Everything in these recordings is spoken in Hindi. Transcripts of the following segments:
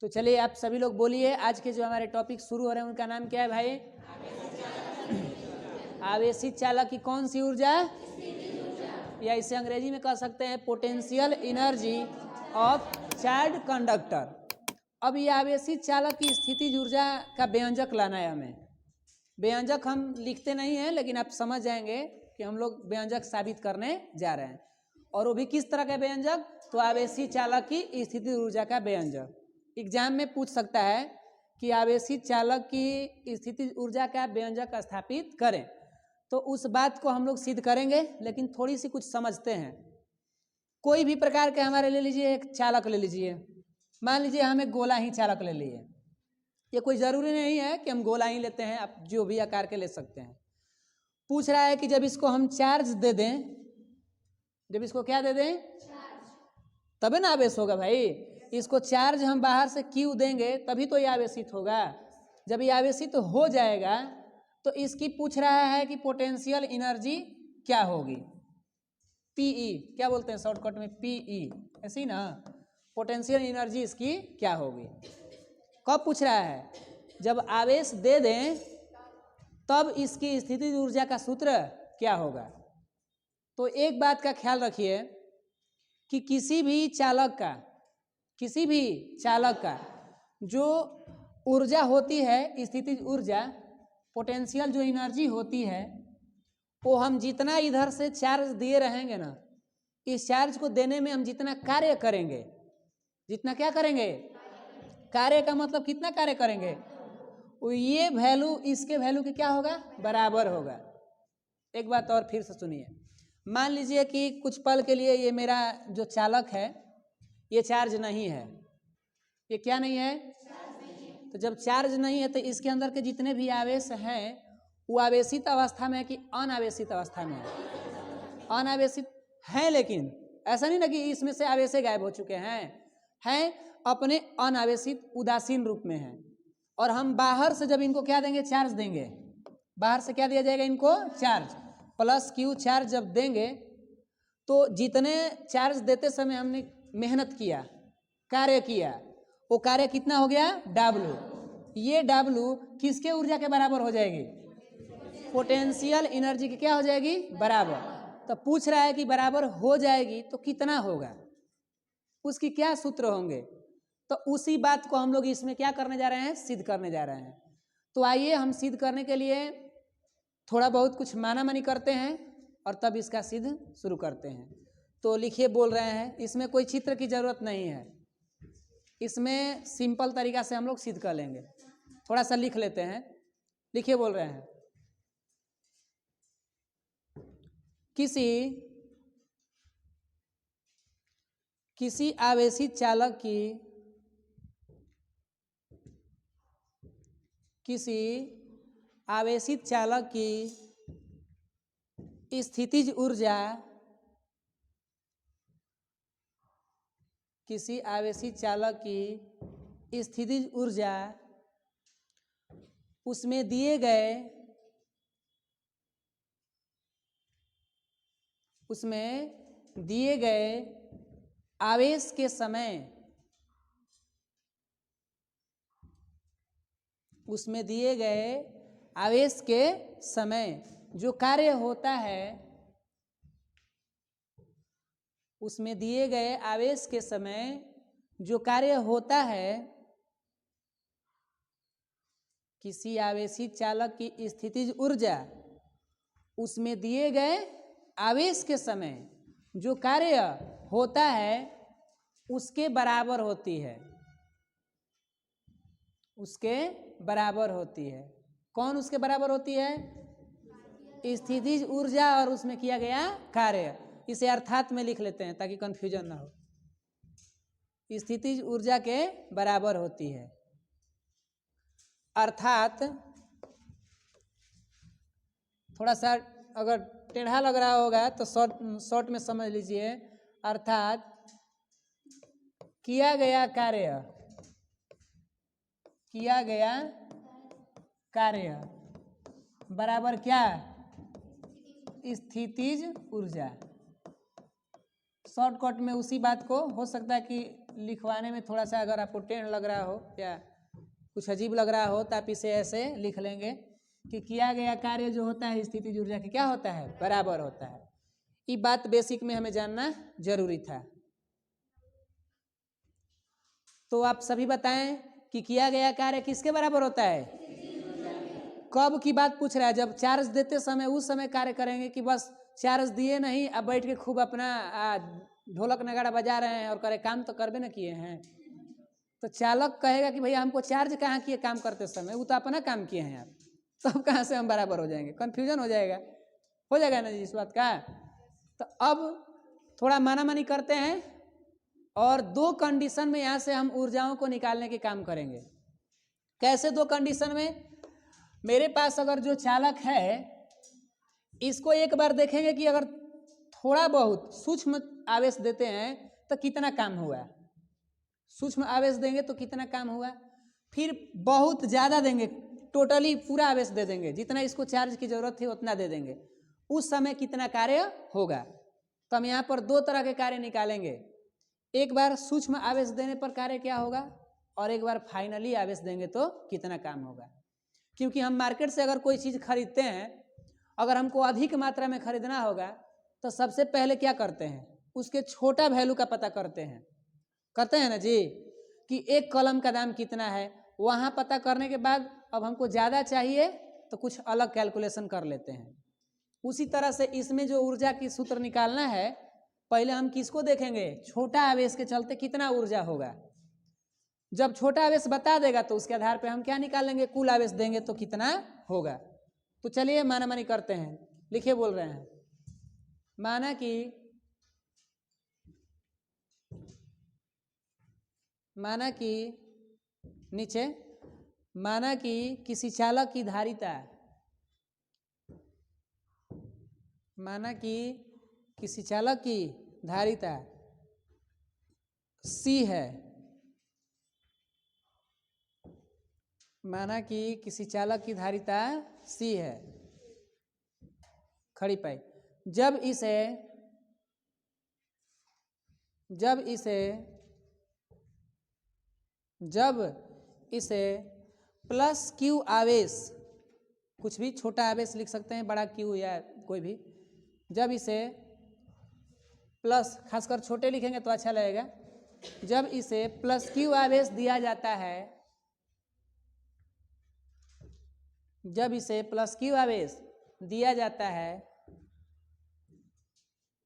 तो चलिए आप सभी लोग बोलिए, आज के जो हमारे टॉपिक शुरू हो रहे हैं उनका नाम क्या है भाई? आवेशित चालक की कौन सी ऊर्जा, या इसे अंग्रेजी में कह सकते हैं potential energy of charge conductor. अब ये आवेशित चालक की स्थितिज ऊर्जा का व्यंजक लाना है हमें। व्यंजक हम लिखते नहीं हैं, लेकिन आप समझ जाएंगे कि हम लोग व्यंजक साबित करने जा रहे हैं। और वो भी किस तरह का व्यंजक? तो आवेशित चालक की स्थितिज ऊर्जा का व्यंजक। एग्जाम में पूछ सकता है कि आवेशित चालक की स्थितिज ऊर्जा का व्यंजक स्थापित करें, तो उस बात को हम लोग सिद्ध करेंगे, लेकिन थोड़ी सी कुछ समझते हैं। कोई भी प्रकार के हमारे ले लीजिए, एक चालक ले लीजिए, मान लीजिए हमें गोला ही चालक ले लिए। ये कोई ज़रूरी नहीं है कि हम गोला ही लेते हैं, आप जो भी आकार के ले सकते हैं। पूछ रहा है कि जब इसको हम चार्ज दे दें, जब इसको क्या दे दें, तभी ना आवेश होगा भाई। इसको चार्ज हम बाहर से क्यू देंगे तभी तो ये आवेशित होगा। जब ये आवेशित हो जाएगा तो इसकी पूछ रहा है कि पोटेंशियल एनर्जी क्या होगी, पीई, क्या बोलते हैं शॉर्टकट में, पीई, ऐसी ना, पोटेंशियल एनर्जी इसकी क्या होगी। कब पूछ रहा है? जब आवेश दे दें तब इसकी स्थितिज ऊर्जा का सूत्र क्या होगा। तो एक बात का ख्याल रखिए कि किसी भी चालक का जो ऊर्जा होती है, स्थितिज ऊर्जा, पोटेंशियल जो एनर्जी होती है, वो हम जितना इधर से चार्ज दिए रहेंगे ना, इस चार्ज को देने में हम जितना कार्य करेंगे, जितना क्या करेंगे, कार्य का मतलब कितना कार्य करेंगे, वो ये वैल्यू इसके वैल्यू के क्या होगा, बराबर होगा। एक बात और फिर से सुनिए, मान लीजिए कि कुछ पल के लिए ये मेरा जो चालक है ये चार्ज नहीं है, ये क्या नहीं है, तो जब चार्ज नहीं है तो इसके अंदर के जितने भी आवेश हैं वो आवेशित अवस्था में है कि अनावेशित अवस्था में है? अनावेशित है, लेकिन ऐसा नहीं ना कि इसमें से आवेश गायब हो चुके हैं अपने अनावेशित उदासीन रूप में है। और हम बाहर से जब इनको क्या देंगे, चार्ज देंगे, बाहर से क्या दिया जाएगा इनको, चार्ज, प्लस क्यू चार्ज जब देंगे तो जितने चार्ज देते समय हमने मेहनत किया, कार्य किया, वो कार्य कितना हो गया, W। ये W किसके ऊर्जा के बराबर हो जाएगी, पोटेंशियल एनर्जी की क्या हो जाएगी, बराबर। तो पूछ रहा है कि बराबर हो जाएगी तो कितना होगा, उसकी क्या सूत्र होंगे। तो उसी बात को हम लोग इसमें क्या करने जा रहे हैं, सिद्ध करने जा रहे हैं। तो आइए हम सिद्ध करने के लिए थोड़ा बहुत कुछ माना मानी करते हैं और तब इसका सिद्ध शुरू करते हैं। तो लिखिए, बोल रहे हैं, इसमें कोई चित्र की जरूरत नहीं है, इसमें सिंपल तरीका से हम लोग सिद्ध कर लेंगे। थोड़ा सा लिख लेते हैं, लिखिए, बोल रहे हैं, किसी आवेशित चालक की, किसी आवेशित चालक की स्थितिज ऊर्जा, किसी आवेशित चालक की स्थितिज ऊर्जा उसमें दिए गए आवेश के समय, उसमें दिए गए आवेश के समय जो कार्य होता है, उसमें दिए गए आवेश के समय जो कार्य होता है, किसी आवेशित चालक की स्थितिज ऊर्जा उसमें दिए गए आवेश के समय जो कार्य होता है उसके बराबर होती है, उसके बराबर होती है। कौन उसके बराबर होती है? स्थितिज ऊर्जा और उसमें किया गया कार्य। इसे अर्थात में लिख लेते हैं ताकि कंफ्यूजन ना हो। स्थितिज ऊर्जा के बराबर होती है, अर्थात थोड़ा सा अगर टेढ़ा लग रहा होगा तो शॉर्ट में समझ लीजिए, अर्थात किया गया कार्य बराबर क्या, स्थितिज ऊर्जा। शॉर्टकट में उसी बात को हो सकता है कि लिखवाने में थोड़ा सा अगर आपको टेढ़ लग रहा हो या कुछ अजीब लग रहा हो तो आप इसे ऐसे लिख लेंगे कि किया गया कार्य जो होता है स्थितिज ऊर्जा के क्या होता है, बराबर होता है। ये बात बेसिक में हमें जानना जरूरी था। तो आप सभी बताएं कि किया गया कार्य किसके बराबर होता है? कब की बात पूछ रहा है? जब चार्ज देते समय उस समय कार्य करेंगे कि बस चार्ज दिए नहीं, अब बैठ के खूब अपना ढोलक नगाड़ा बजा रहे हैं और करे काम तो करबे न किए हैं। तो चालक कहेगा कि भैया हमको चार्ज कहाँ किए काम करते समय, वो तो अपना काम किए हैं आप, तब कहाँ से हम बराबर हो जाएंगे? कन्फ्यूजन हो जाएगा ना जी इस बात का। तो अब थोड़ा माना मानी करते हैं और दो कंडीशन में यहाँ से हम ऊर्जाओं को निकालने के काम करेंगे। कैसे दो कंडीशन में? मेरे पास अगर जो चालक है इसको एक बार देखेंगे कि अगर थोड़ा बहुत सूक्ष्म आवेश देते हैं तो कितना काम हुआ, सूक्ष्म आवेश देंगे तो कितना काम हुआ, फिर बहुत ज़्यादा देंगे, टोटली पूरा आवेश दे देंगे, जितना इसको चार्ज की जरूरत थी उतना दे देंगे, उस समय कितना कार्य होगा। तो हम यहाँ पर दो तरह के कार्य निकालेंगे। एक बार सूक्ष्म आवेश देने पर कार्य क्या होगा और एक बार फाइनली आवेश देंगे तो कितना काम होगा। क्योंकि हम मार्केट से अगर कोई चीज़ खरीदते हैं, अगर हमको अधिक मात्रा में खरीदना होगा तो सबसे पहले क्या करते हैं, उसके छोटा वैल्यू का पता करते हैं ना जी, कि एक कलम का दाम कितना है। वहाँ पता करने के बाद अब हमको ज़्यादा चाहिए तो कुछ अलग कैलकुलेशन कर लेते हैं। उसी तरह से इसमें जो ऊर्जा की सूत्र निकालना है, पहले हम किसको देखेंगे, छोटा आवेश के चलते कितना ऊर्जा होगा। जब छोटा आवेश बता देगा तो उसके आधार पर हम क्या निकालेंगे, कुल आवेश देंगे तो कितना होगा। तो चलिए माना मानी करते हैं, लिखिए बोल रहे हैं। माना कि नीचे माना कि किसी चालक की धारिता, माना कि किसी चालक की धारिता C है, माना कि किसी चालक की धारिता C है, खड़ी पाई। जब इसे प्लस Q आवेश, कुछ भी छोटा आवेश लिख सकते हैं, बड़ा Q या कोई भी, जब इसे प्लस, खासकर छोटे लिखेंगे तो अच्छा लगेगा, जब इसे प्लस Q आवेश दिया जाता है, जब इसे प्लस Q आवेश दिया जाता है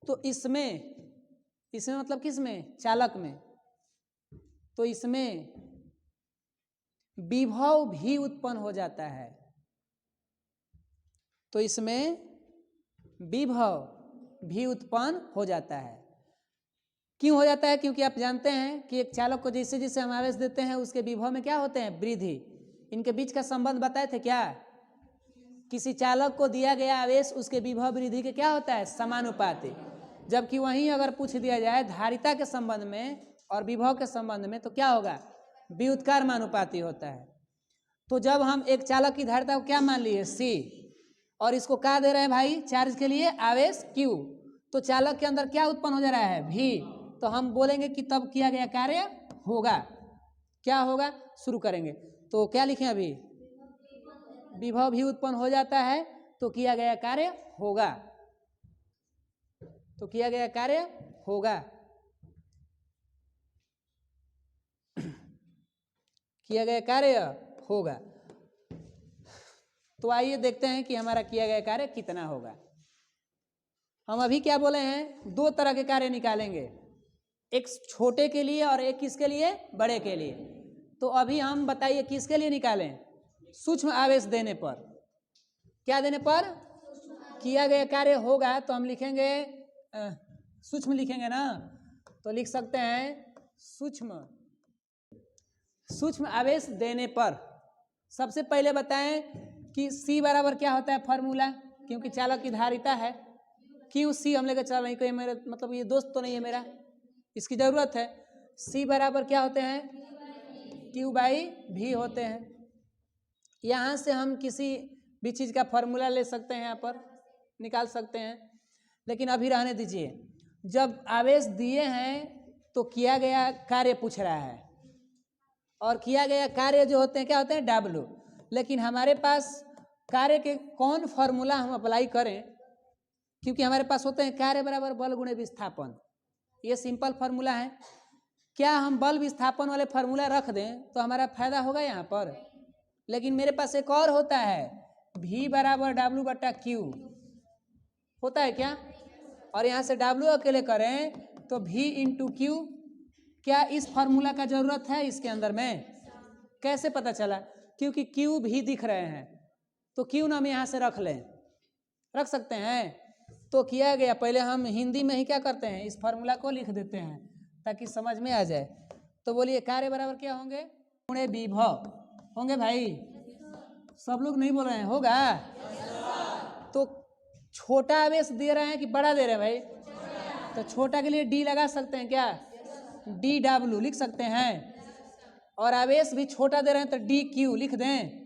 तो इसमें मतलब किसमें, चालक में, तो इसमें विभव भी उत्पन्न हो जाता है। तो इसमें विभव भी उत्पन्न हो जाता है। क्यों हो जाता है? क्योंकि आप जानते हैं कि एक चालक को जैसे जैसे हम आवेश देते हैं उसके विभव में क्या होते हैं, वृद्धि। इनके बीच का संबंध बताए थे क्या? किसी चालक को दिया गया आवेश उसके विभव वृद्धि के क्या होता है, समानुपाती। जबकि वहीं अगर पूछ दिया जाए धारिता के संबंध में और विभव के संबंध में तो क्या होगा, व्युत्क्रमानुपाती होता है। तो जब हम एक चालक की धारिता को क्या मान लिए, C, और इसको क्या दे रहे हैं भाई, चार्ज के लिए आवेश Q, तो चालक के अंदर क्या उत्पन्न हो जा रहा है, V। तो हम बोलेंगे कि तब किया गया कार्य होगा। क्या होगा, शुरू करेंगे। तो क्या लिखें अभी, विभव भी उत्पन्न हो जाता है तो किया गया कार्य होगा, तो किया गया कार्य होगा, किया गया कार्य होगा। तो आइए देखते हैं कि हमारा किया गया कार्य कितना होगा। हम अभी क्या बोले हैं, दो तरह के कार्य निकालेंगे, एक छोटे के लिए और एक किसके लिए, बड़े के लिए। तो अभी हम बताइए किसके लिए निकालें, सूक्ष्म आवेश देने पर। क्या देने पर किया गया कार्य होगा, तो हम लिखेंगे सूक्ष्म लिखेंगे ना, तो लिख सकते हैं सूक्ष्म आवेश देने पर। सबसे पहले बताएं कि C बराबर क्या होता है फॉर्मूला, क्योंकि चालक की धारिता है, QC हम लेकर चल रहे, कोई मेरे मतलब ये दोस्त तो नहीं है मेरा, इसकी जरूरत है। C बराबर क्या होते हैं, Q/V होते हैं। यहाँ से हम किसी भी चीज़ का फॉर्मूला ले सकते हैं, यहाँ पर निकाल सकते हैं, लेकिन अभी रहने दीजिए। जब आवेश दिए हैं तो किया गया कार्य पूछ रहा है, और किया गया कार्य जो होते हैं क्या होते हैं, W। लेकिन हमारे पास कार्य के कौन फॉर्मूला हम अप्लाई करें, क्योंकि हमारे पास होते हैं कार्य बराबर बल गुणे विस्थापन, ये सिंपल फार्मूला है। क्या हम बल विस्थापन वाले फार्मूला रख दें तो हमारा फायदा होगा यहाँ पर? लेकिन मेरे पास एक और होता है, V बराबर W बटा Q, होता है क्या? और यहाँ से W अकेले करें तो V इंटू Q। क्या इस फार्मूला का जरूरत है इसके अंदर में? कैसे पता चला? क्योंकि Q भी दिख रहे हैं, तो Q नाम यहाँ से रख लें, रख सकते हैं। तो किया गया, पहले हम हिंदी में ही क्या करते हैं, इस फार्मूला को लिख देते हैं ताकि समझ में आ जाए। तो बोलिए कार्य बराबर क्या होंगे, गुणे विभव होंगे भाई। सब लोग नहीं बोल रहे हैं, होगा? तो छोटा आवेश दे रहे हैं कि बड़ा दे रहे हैं भाई? तो छोटा के लिए D लगा सकते हैं क्या, DW लिख सकते हैं। और आवेश भी छोटा दे रहे हैं तो DQ लिख दें,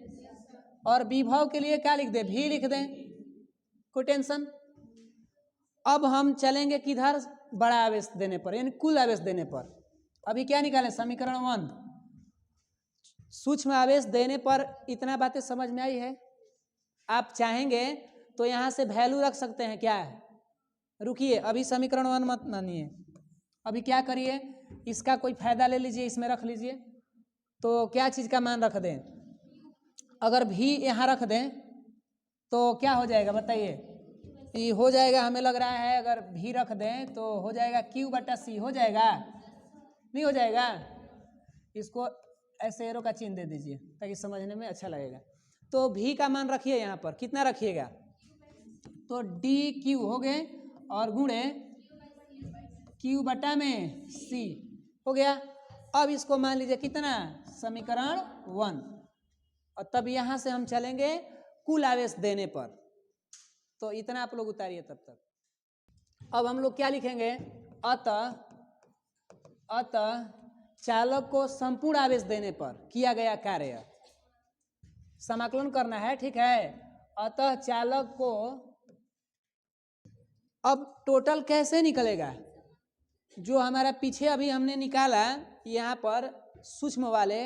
और विभव के लिए क्या लिख दें, V लिख दें, कोई टेंशन। अब हम चलेंगे किधर, बड़ा आवेश देने पर, यानी कुल आवेश देने पर। अभी क्या निकालें, समीकरण 1। सूक्ष्म आवेश देने पर इतना बातें समझ में आई है। आप चाहेंगे तो यहाँ से वैल्यू रख सकते हैं, क्या है, रुकिए अभी समीकरण 1 मत मानिए, अभी क्या करिए, इसका कोई फायदा ले लीजिए, इसमें रख लीजिए। तो क्या चीज़ का मान रख दें, अगर V यहाँ रख दें तो क्या हो जाएगा बताइए? ये हो जाएगा, हमें लग रहा है अगर V रख दें तो हो जाएगा Q बटा C, हो जाएगा? नहीं हो जाएगा? इसको ऐसे एरो का चिन्ह दे दीजिए ताकि समझने में अच्छा लगेगा। तो V का मान रखिए यहाँ पर, कितना रखिएगा, तो DQ हो गए और गुणे Q बटा में C हो गया। अब इसको मान लीजिए कितना, समीकरण 1, और तब यहाँ से हम चलेंगे कुल आवेश देने पर। तो इतना आप लोग उतारिए तब तक। अब हम लोग क्या लिखेंगे, अतः चालक को संपूर्ण आवेश देने पर किया गया कार्य, समाकलन करना है, ठीक है। अतः चालक को, अब टोटल कैसे निकलेगा, जो हमारा पीछे अभी हमने निकाला यहाँ पर सूक्ष्म वाले,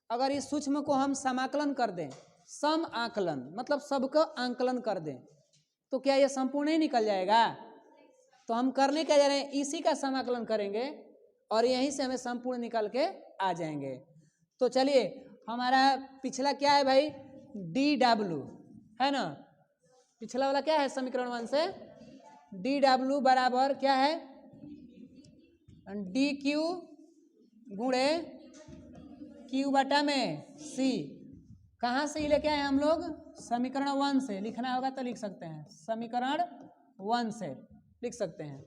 अगर इस सूक्ष्म को हम समाकलन कर दें, सम आकलन मतलब सबका आंकलन कर दें, तो क्या ये संपूर्ण ही निकल जाएगा? तो हम करने क्या जा रहे हैं, इसी का समाकलन करेंगे और यहीं से हमें संपूर्ण निकल के आ जाएंगे। तो चलिए, हमारा पिछला क्या है भाई, DW है ना, पिछला वाला क्या है समीकरण 1 से, DW बराबर क्या है, DQ गुणे Q बटा में C। कहाँ से लेके आए हम लोग, समीकरण 1 से, लिखना होगा तो लिख सकते हैं, समीकरण 1 से लिख सकते हैं।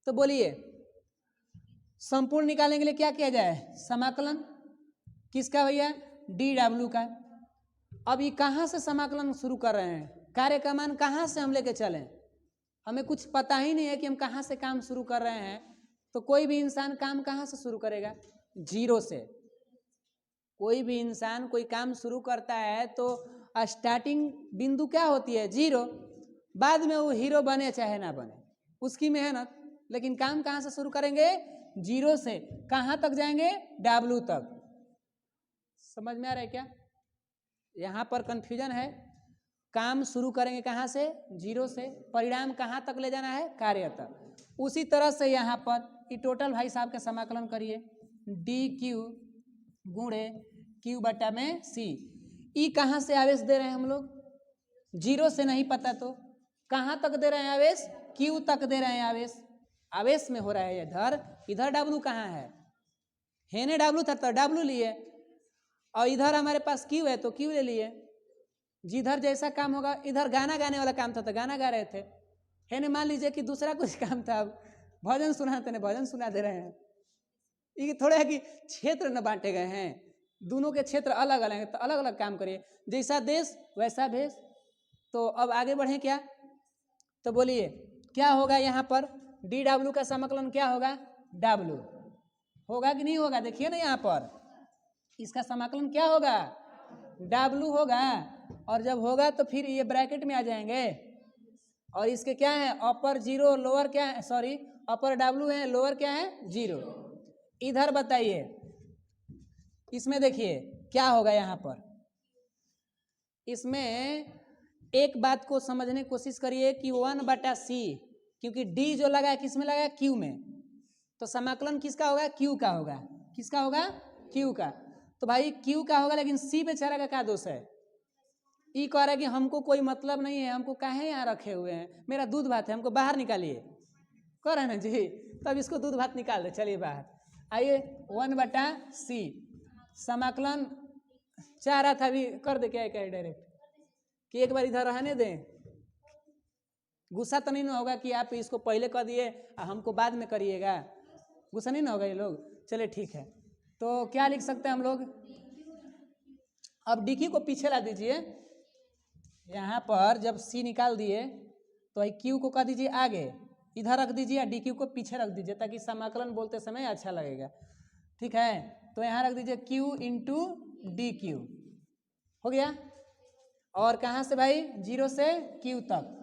तो बोलिए संपूर्ण निकालने के लिए क्या किया जाए, समाकलन, किसका भैया, DW का। अब ये कहाँ से समाकलन शुरू कर रहे हैं, कार्य का मान कहाँ से हम लेके चलें, हमें कुछ पता ही नहीं है कि हम कहाँ से काम शुरू कर रहे हैं। तो कोई भी इंसान काम कहाँ से शुरू करेगा, जीरो से। कोई भी इंसान कोई काम शुरू करता है तो स्टार्टिंग बिंदु क्या होती है, जीरो। बाद में वो हीरो बने चाहे ना बने, उसकी मेहनत, लेकिन काम कहाँ से शुरू करेंगे, जीरो से। कहाँ तक जाएंगे, W तक। समझ में आ रहा है क्या? यहाँ पर कंफ्यूजन है। काम शुरू करेंगे कहाँ से, जीरो से, परिणाम कहाँ तक ले जाना है, कार्य तक। उसी तरह से यहाँ पर ये टोटल भाई साहब का समाकलन करिए, DQ गुणे Q बटा में C। ई कहाँ से आवेश दे रहे हैं हम लोग, जीरो से नहीं पता तो कहाँ तक दे रहे हैं आवेश, Q तक दे रहे हैं आवेश। आवेश में हो रहा है इधर, इधर W कहाँ है ने W था तो W लिए, और इधर हमारे पास Q है तो Q ले लिए। जिधर जैसा काम होगा, इधर गाना गाने वाला काम था तो गाना गा रहे थे, है ने मान लीजिए कि दूसरा कुछ काम था, भजन सुनाते ने भजन सुना दे रहे हैं। ये थोड़ा है कि क्षेत्र न बांटे गए हैं, दोनों के क्षेत्र अलग अलग हैं, तो अलग अलग काम करिए, जैसा देश वैसा भेष। तो अब आगे बढ़े क्या, तो बोलिए क्या होगा यहाँ पर, DW का समाकलन क्या होगा, W होगा कि नहीं होगा, देखिए ना यहाँ पर इसका समाकलन क्या होगा, W होगा। और जब होगा तो फिर ये ब्रैकेट में आ जाएंगे, और इसके क्या है, अपर जीरो लोअर क्या है, सॉरी अपर W है लोअर क्या है जीरो। इधर बताइए इसमें देखिए क्या होगा यहाँ पर, इसमें एक बात को समझने की कोशिश करिए कि 1/C, क्योंकि D जो लगा है किस में लगा है, Q में, तो समाकलन किसका होगा, Q का होगा। किसका होगा, Q का। तो भाई Q का होगा, लेकिन C बेचारा का क्या दोष है, ई कह रहा है कि हमको कोई मतलब नहीं है, हमको काहे यहाँ रखे हुए हैं, मेरा दूध भात है, हमको बाहर निकालिए, कह रहे हैं ना जी, तब इसको दूध भात निकाल दे, चलिए बाहर आइए। 1/C समाकलन चाह रहा था, अभी कर दे, क्या क्या डायरेक्ट कि एक बार इधर रहने दें, गुस्सा तो नहीं ना होगा कि आप इसको पहले कर दिए हमको बाद में करिएगा, गुस्सा नहीं ना होगा ये लोग, चलिए ठीक है। तो क्या लिख सकते हैं हम लोग, अब DQ को पीछे ला दीजिए, यहाँ पर जब C निकाल दिए तो Q को कह दीजिए आगे, इधर रख दीजिए, या DQ को पीछे रख दीजिए ताकि समाकलन बोलते समय अच्छा लगेगा, ठीक है। तो यहाँ रख दीजिए Q इंटू DQ, हो गया। और कहाँ से भाई, 0 से Q तक।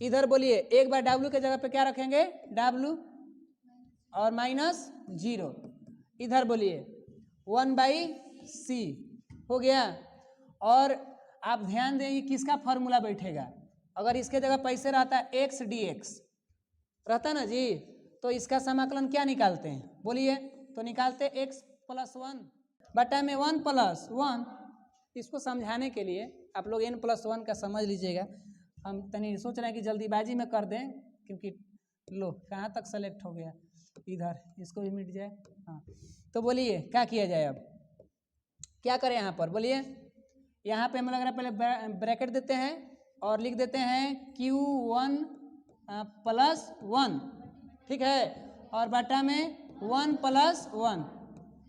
इधर बोलिए एक बार W के जगह पे क्या रखेंगे, W और -0, इधर बोलिए 1/C, हो गया। और आप ध्यान दें किसका फॉर्मूला बैठेगा, अगर इसके जगह पैसे रहता x dx रहता ना जी, तो इसका समाकलन क्या निकालते हैं, बोलिए, तो निकालते x + 1 बटा में 1 + 1। इसको समझाने के लिए आप लोग n + 1 का समझ लीजिएगा, हम तनी सोच रहे हैं कि जल्दीबाजी में कर दें, क्योंकि लो कहाँ तक सेलेक्ट हो गया, इधर इसको भी मिट जाए। हाँ, तो बोलिए क्या किया जाए, अब क्या करें यहाँ पर, बोलिए। यहाँ पे हमें लग रहा है पहले ब्रैकेट देते हैं और लिख देते हैं Q1 + 1, ठीक है, और बटा में 1 + 1,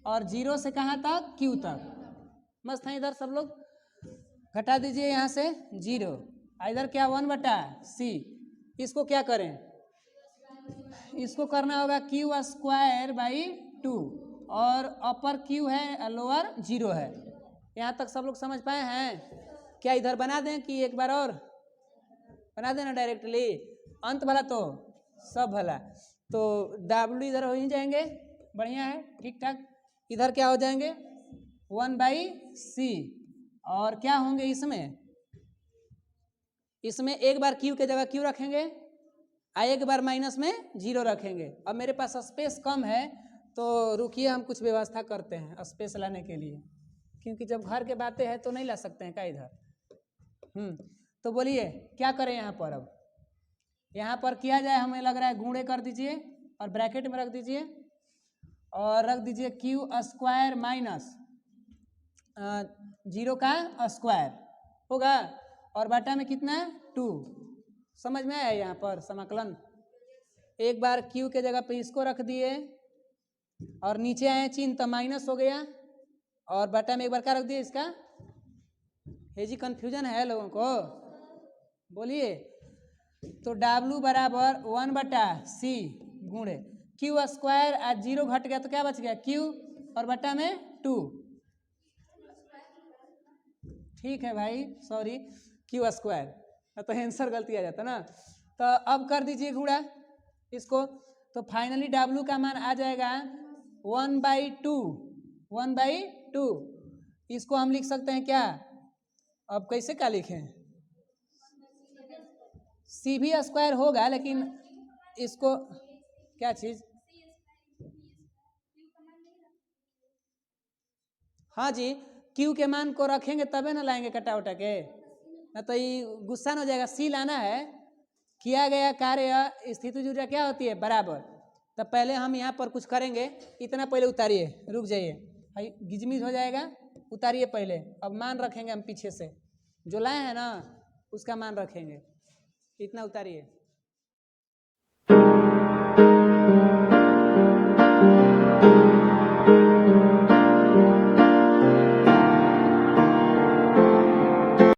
और 0 से कहाँ तक, Q तक। मस्त है, इधर सब लोग घटा दीजिए यहाँ से 0, इधर क्या 1/C, इसको क्या करें, इसको करना होगा Q²/2, और अपर Q है लोअर 0 है। यहाँ तक सब लोग समझ पाए हैं क्या, इधर बना दें कि एक बार और बना देना डायरेक्टली, अंत भला तो सब भला। तो W इधर हो ही जाएंगे, बढ़िया है, ठीक ठाक। इधर क्या हो जाएंगे 1/C, और क्या होंगे इसमें एक बार Q के जगह Q रखेंगे, एक बार -0 रखेंगे। अब मेरे पास स्पेस कम है, तो रुकिए हम कुछ व्यवस्था करते हैं स्पेस लाने के लिए, क्योंकि जब घर के बातें हैं तो नहीं ला सकते हैं क्या इधर। तो बोलिए क्या करें यहाँ पर, अब यहाँ पर किया जाए, हमें लग रहा है गुणे कर दीजिए और ब्रैकेट में रख दीजिए, और रख दीजिए Q² - 0 का स्क्वायर होगा, और बटा में कितना है 2। समझ में आया यहाँ पर समाकलन, एक बार Q के जगह पे इसको रख दिए और नीचे आए चिन्ह तो माइनस हो गया, और बटा में एक बार क्या रख दिए इसका, हेजी कंफ्यूजन है लोगों को, बोलिए। तो W बराबर 1/C गुणे Q² आज 0 घट गया तो क्या बच गया Q, और बटा में 2, ठीक है भाई, सॉरी Q², तो आंसर गलती आ जाता ना। तो अब कर दीजिए गुणा इसको, तो फाइनली W का मान आ जाएगा 1/2। इसको हम लिख सकते हैं क्या, अब कैसे क्या लिखें, C भी स्क्वायर होगा, लेकिन इसको क्या चीज, हाँ जी, Q के मान को रखेंगे तबे ना लाएंगे कटा उटा के, ना तो ये गुस्सा न हो जाएगा। C लाना है, किया गया कार्य स्थितिज ऊर्जा क्या होती है बराबर, तब पहले हम यहाँ पर कुछ करेंगे, इतना पहले उतारिए, रुक जाइए भाई, गिजमिज हो जाएगा, उतारिए पहले, अब मान रखेंगे हम पीछे से, जो लाए हैं ना उसका मान रखेंगे, इतना उतारिए।